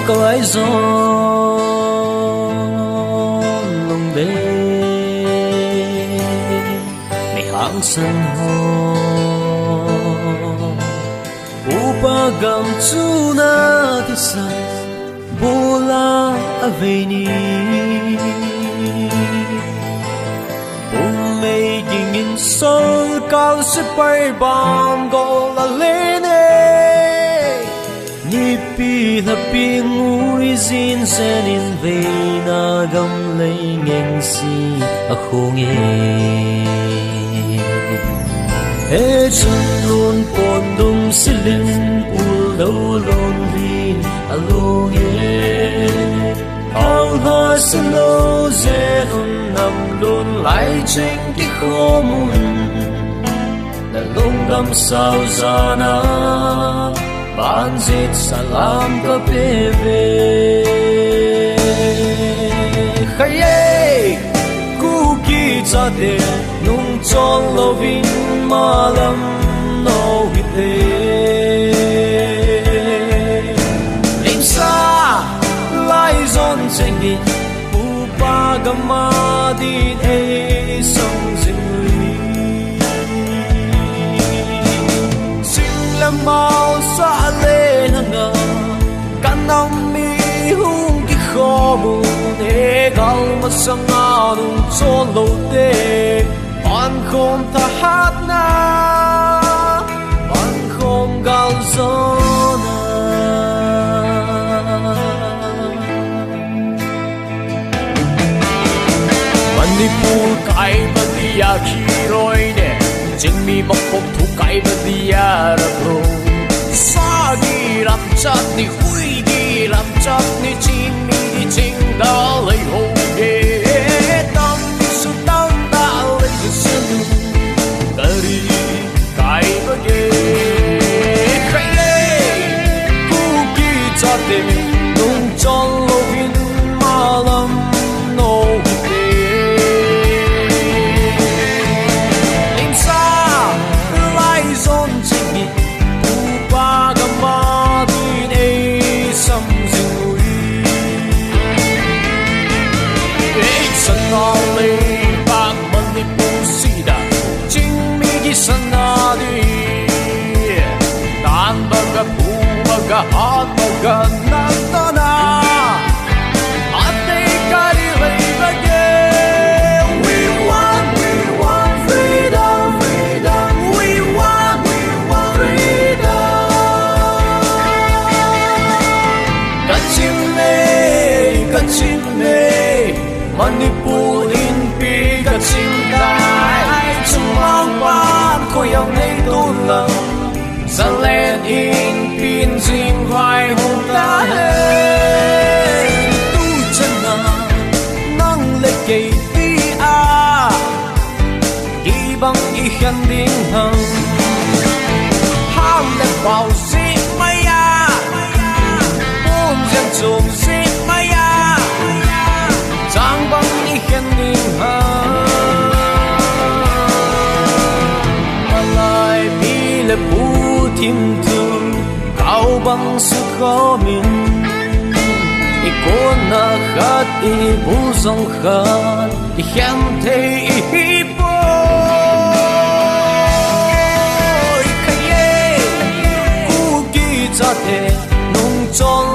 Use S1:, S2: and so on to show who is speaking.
S1: cái gió lùng bê mày hang sân hồ upa gam chu na ti sa bola aveni mây kinh in sol cao sẽ bay bám go la lene nipi la pi ngui zin sen in ve na gam lấy ngang si a khong e chân luôn pon dum silin u lâu lon vi a lo e ao hoa sen lo ze hun nam luôn lại trên cái khô mun đã lung đâm sao ra na ban zit salam ka pe ve Khaiye Kuki chate nung chon lovin malam no hite lim sa lai zon chengi upa gama di e song zingui sim lam mau sa le na kanam mi hung ki khomu ne gal ma sanga nung chon lo te Pankhom tha hat na Pankhom galjo na Manipur kai badia khiroi ne jingmi makhom thu kai badia ra pro sa gi ram chat ni hui gi ram chat ni chin mi gi ching da lai ho ge tam ni su tam da lai gi sun kari kai bage Khaiye Kuki chate nung chon lovin malam no Hot baga nantana ate kari leibage we want freedom freedom we want freedom kachime Manipur in pi kachim dai chumang ban khoyang nei tu lang San lên in pin zin vai hùng ta hey tu chân na nang lệ cây ti a đi bằng y khen điên hằng ham lệ bao xí mây a buồn dân trộm xí mây a trang bằng y khen điên hằng mà lại bi lệ bu tim thương cao bằng sự khó min i cô na khát i bu dòng khát i khen thấy i bôi Khaiye Kuki chate nung chon